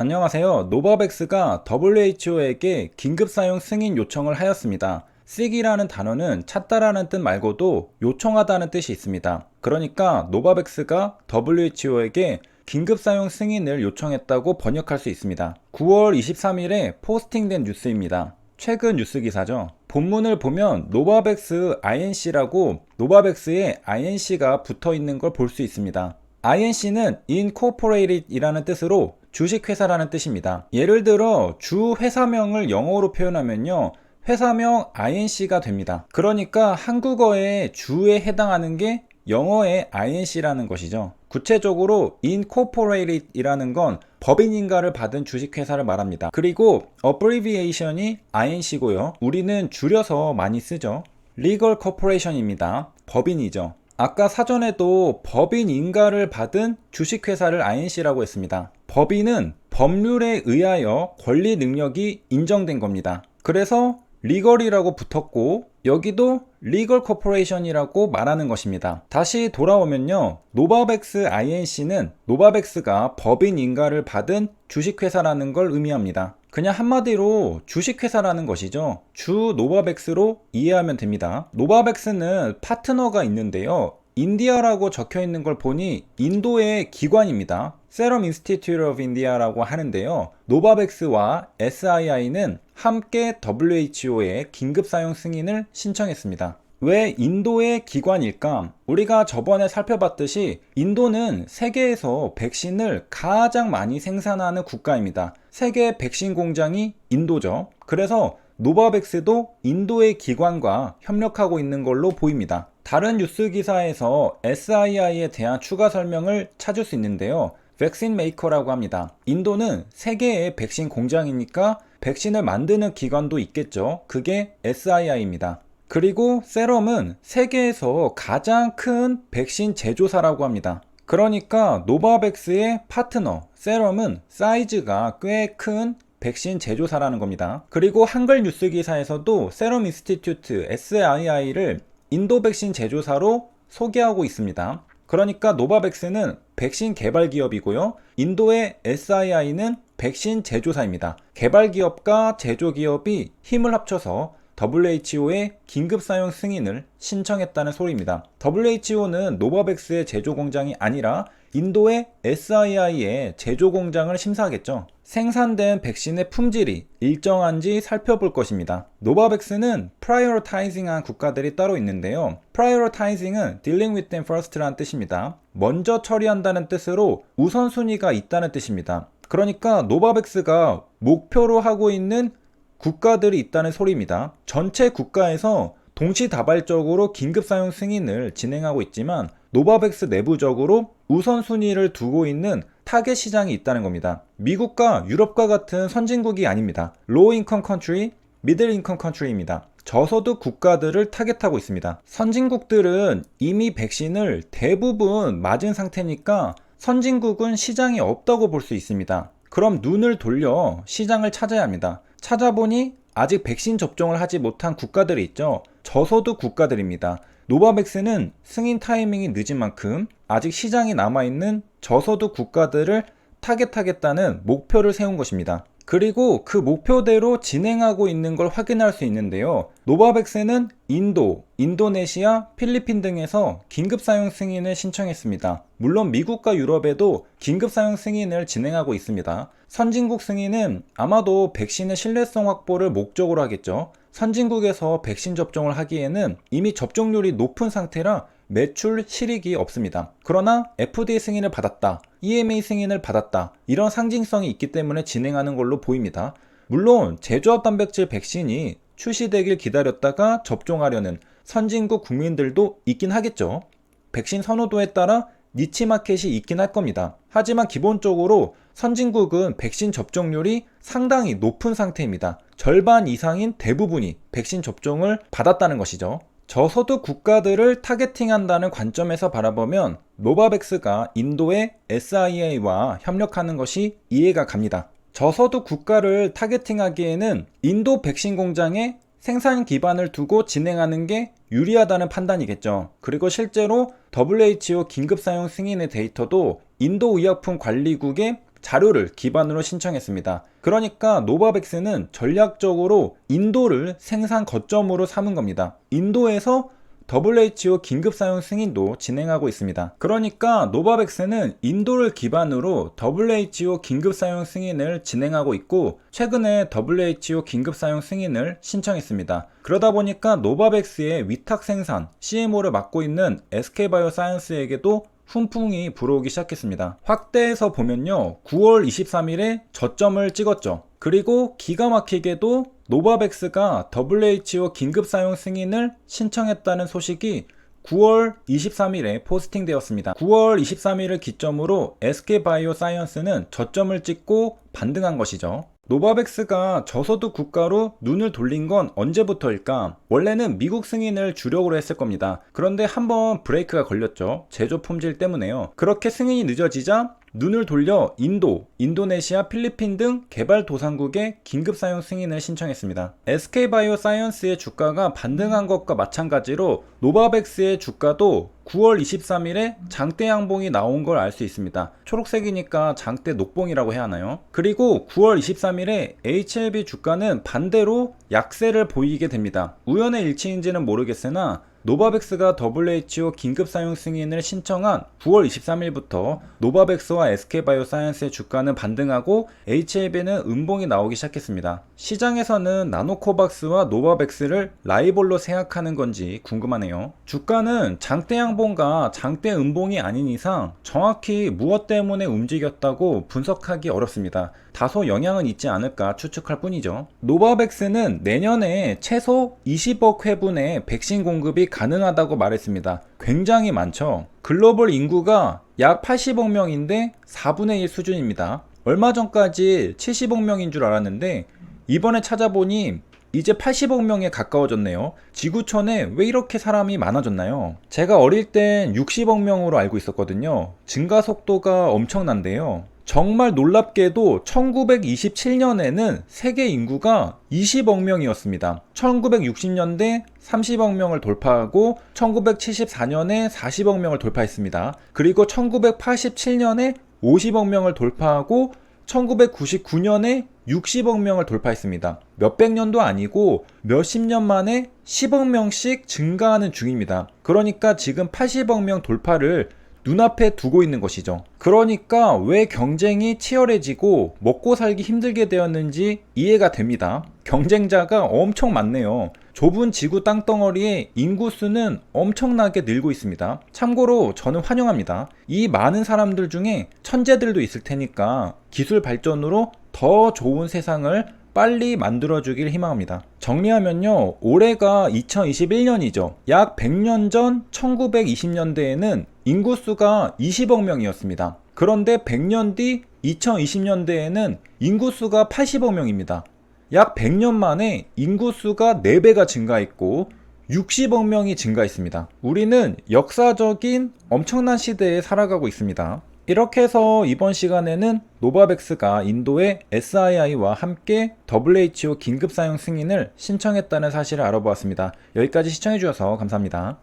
안녕하세요. 노바백스가 WHO에게 긴급 사용 승인 요청을 하였습니다. seek이라는 단어는 찾다라는 뜻 말고도 요청하다는 뜻이 있습니다. 그러니까 노바백스가 WHO에게 긴급 사용 승인을 요청했다고 번역할 수 있습니다. 9월 23일에 포스팅된 뉴스입니다. 최근 뉴스 기사죠. 본문을 보면 노바백스 INC라고 노바백스에 INC가 붙어 있는 걸 볼 수 있습니다. INC는 Incorporated 이라는 뜻으로 주식회사라는 뜻입니다. 예를 들어 주 회사명을 영어로 표현하면요, 회사명 INC가 됩니다. 그러니까 한국어의 주에 해당하는 게 영어의 INC라는 것이죠. 구체적으로 Incorporated 이라는 건 법인인가를 받은 주식회사를 말합니다. 그리고 abbreviation이 INC고요. 우리는 줄여서 많이 쓰죠. Legal Corporation입니다. 법인이죠. 아까 사전에도 법인인가를 받은 주식회사를 INC라고 했습니다. 법인은 법률에 의하여 권리 능력이 인정된 겁니다. 그래서 리걸이라고 붙었고 여기도 리걸 코퍼레이션이라고 말하는 것입니다. 다시 돌아오면요, 노바백스 INC는 노바백스가 법인인가를 받은 주식회사라는 걸 의미합니다. 그냥 한마디로 주식회사라는 것이죠. 주 노바백스로 이해하면 됩니다. 노바백스는 파트너가 있는데요, 인디아라고 적혀 있는 걸 보니 인도의 기관입니다. 세럼 인스티튜트 오브 인디아라고 하는데요, 노바백스와 SII는 함께 WHO에 긴급 사용 승인을 신청했습니다. 왜 인도의 기관일까? 우리가 저번에 살펴봤듯이 인도는 세계에서 백신을 가장 많이 생산하는 국가입니다. 세계 백신 공장이 인도죠. 그래서 노바백스도 인도의 기관과 협력하고 있는 걸로 보입니다. 다른 뉴스 기사에서 SII에 대한 추가 설명을 찾을 수 있는데요, 백신 메이커라고 합니다. 인도는 세계의 백신 공장이니까 백신을 만드는 기관도 있겠죠. 그게 SII입니다. 그리고 세럼은 세계에서 가장 큰 백신 제조사라고 합니다. 그러니까 노바백스의 파트너 세럼은 사이즈가 꽤 큰 백신 제조사라는 겁니다. 그리고 한글 뉴스 기사에서도 세럼 인스티튜트 SII를 인도 백신 제조사로 소개하고 있습니다. 그러니까 노바백스는 백신 개발 기업이고요, 인도의 SII는 백신 제조사입니다. 개발 기업과 제조 기업이 힘을 합쳐서 WHO에 긴급 사용 승인을 신청했다는 소리입니다. WHO는 노바백스의 제조 공장이 아니라 인도의 SII의 제조 공장을 심사하겠죠. 생산된 백신의 품질이 일정한지 살펴볼 것입니다. 노바백스는 prioritizing한 국가들이 따로 있는데요, prioritizing은 dealing with them first라는 뜻입니다. 먼저 처리한다는 뜻으로 우선순위가 있다는 뜻입니다. 그러니까 노바백스가 목표로 하고 있는 국가들이 있다는 소리입니다. 전체 국가에서 동시다발적으로 긴급사용 승인을 진행하고 있지만 노바백스 내부적으로 우선순위를 두고 있는 타겟 시장이 있다는 겁니다. 미국과 유럽과 같은 선진국이 아닙니다. Low Income Country, Middle Income Country입니다. 저소득 국가들을 타겟하고 있습니다. 선진국들은 이미 백신을 대부분 맞은 상태니까 선진국은 시장이 없다고 볼 수 있습니다. 그럼 눈을 돌려 시장을 찾아야 합니다. 찾아보니 아직 백신 접종을 하지 못한 국가들이 있죠. 저소득 국가들입니다. 노바백스는 승인 타이밍이 늦은 만큼 아직 시장이 남아있는 저소득 국가들을 타겟하겠다는 목표를 세운 것입니다. 그리고 그 목표대로 진행하고 있는 걸 확인할 수 있는데요, 노바백스는 인도, 인도네시아, 필리핀 등에서 긴급사용 승인을 신청했습니다. 물론 미국과 유럽에도 긴급사용 승인을 진행하고 있습니다. 선진국 승인은 아마도 백신의 신뢰성 확보를 목적으로 하겠죠. 선진국에서 백신 접종을 하기에는 이미 접종률이 높은 상태라 매출 실익이 없습니다. 그러나 FDA 승인을 받았다, EMA 승인을 받았다, 이런 상징성이 있기 때문에 진행하는 걸로 보입니다. 물론 제조합 단백질 백신이 출시되길 기다렸다가 접종하려는 선진국 국민들도 있긴 하겠죠. 백신 선호도에 따라 니치 마켓이 있긴 할 겁니다. 하지만 기본적으로 선진국은 백신 접종률이 상당히 높은 상태입니다. 절반 이상인 대부분이 백신 접종을 받았다는 것이죠. 저소득 국가들을 타겟팅한다는 관점에서 바라보면 노바백스가 인도의 SII와 협력하는 것이 이해가 갑니다. 저소득 국가를 타겟팅하기에는 인도 백신 공장에 생산 기반을 두고 진행하는 게 유리하다는 판단이겠죠. 그리고 실제로 WHO 긴급사용 승인의 데이터도 인도의약품관리국의 자료를 기반으로 신청했습니다. 그러니까 노바백스는 전략적으로 인도를 생산 거점으로 삼은 겁니다. 인도에서 WHO 긴급 사용 승인도 진행하고 있습니다. 그러니까 노바백스는 인도를 기반으로 WHO 긴급 사용 승인을 진행하고 있고 최근에 WHO 긴급 사용 승인을 신청했습니다. 그러다 보니까 노바백스의 위탁 생산 CMO를 맡고 있는 SK바이오사이언스에게도 훈풍이 불어오기 시작했습니다. 확대해서 보면요, 9월 23일에 저점을 찍었죠. 그리고 기가 막히게도 노바백스가 WHO 긴급 사용 승인을 신청했다는 소식이 9월 23일에 포스팅되었습니다. 9월 23일을 기점으로 SK바이오사이언스는 저점을 찍고 반등한 것이죠. 노바백스가 저소득 국가로 눈을 돌린 건 언제부터일까? 원래는 미국 승인을 주력으로 했을 겁니다. 그런데 한번 브레이크가 걸렸죠. 제조 품질 때문에요. 그렇게 승인이 늦어지자 눈을 돌려 인도, 인도네시아, 필리핀 등 개발도상국에 긴급 사용 승인을 신청했습니다. SK바이오사이언스의 주가가 반등한 것과 마찬가지로 노바백스의 주가도 9월 23일에 장대 양봉이 나온 걸 알 수 있습니다. 초록색이니까 장대 녹봉이라고 해야 하나요? 그리고 9월 23일에 HLB 주가는 반대로 약세를 보이게 됩니다. 우연의 일치인지는 모르겠으나 노바백스가 WHO 긴급 사용 승인을 신청한 9월 23일부터 노바백스와 SK바이오사이언스의 주가는 반등하고 HLB는 음봉이 나오기 시작했습니다. 시장에서는 나노코박스와 노바백스를 라이벌로 생각하는 건지 궁금하네요. 주가는 장대 양봉과 장대 음봉이 아닌 이상 정확히 무엇 때문에 움직였다고 분석하기 어렵습니다. 다소 영향은 있지 않을까 추측할 뿐이죠. 노바백스는 내년에 최소 20억 회분의 백신 공급이 가능하다고 말했습니다. 굉장히 많죠. 글로벌 인구가 약 80억 명인데 4분의 1 수준입니다. 얼마 전까지 70억 명인 줄 알았는데 이번에 찾아보니 이제 80억 명에 가까워졌네요. 지구촌에 왜 이렇게 사람이 많아졌나요? 제가 어릴 땐 60억 명으로 알고 있었거든요. 증가 속도가 엄청난데요. 정말 놀랍게도 1927년에는 세계 인구가 20억 명이었습니다. 1960년대 30억 명을 돌파하고 1974년에 40억 명을 돌파했습니다. 그리고 1987년에 50억 명을 돌파하고 1999년에 60억 명을 돌파했습니다. 몇백 년도 아니고 몇십 년 만에 10억 명씩 증가하는 중입니다. 그러니까 지금 80억 명 돌파를 눈앞에 두고 있는 것이죠. 그러니까 왜 경쟁이 치열해지고 먹고 살기 힘들게 되었는지 이해가 됩니다. 경쟁자가 엄청 많네요. 좁은 지구 땅덩어리에 인구수는 엄청나게 늘고 있습니다. 참고로 저는 환영합니다. 이 많은 사람들 중에 천재들도 있을 테니까 기술 발전으로 더 좋은 세상을 빨리 만들어주길 희망합니다. 정리하면요, 올해가 2021년이죠. 약 100년 전 1920년대에는 인구수가 20억 명이었습니다. 그런데 100년 뒤 2020년대에는 인구수가 80억 명입니다. 약 100년 만에 인구수가 4배가 증가했고 60억 명이 증가했습니다. 우리는 역사적인 엄청난 시대에 살아가고 있습니다. 이렇게 해서 이번 시간에는 노바백스가 인도의 SII와 함께 WHO 긴급 사용 승인을 신청했다는 사실을 알아보았습니다. 여기까지 시청해주셔서 감사합니다.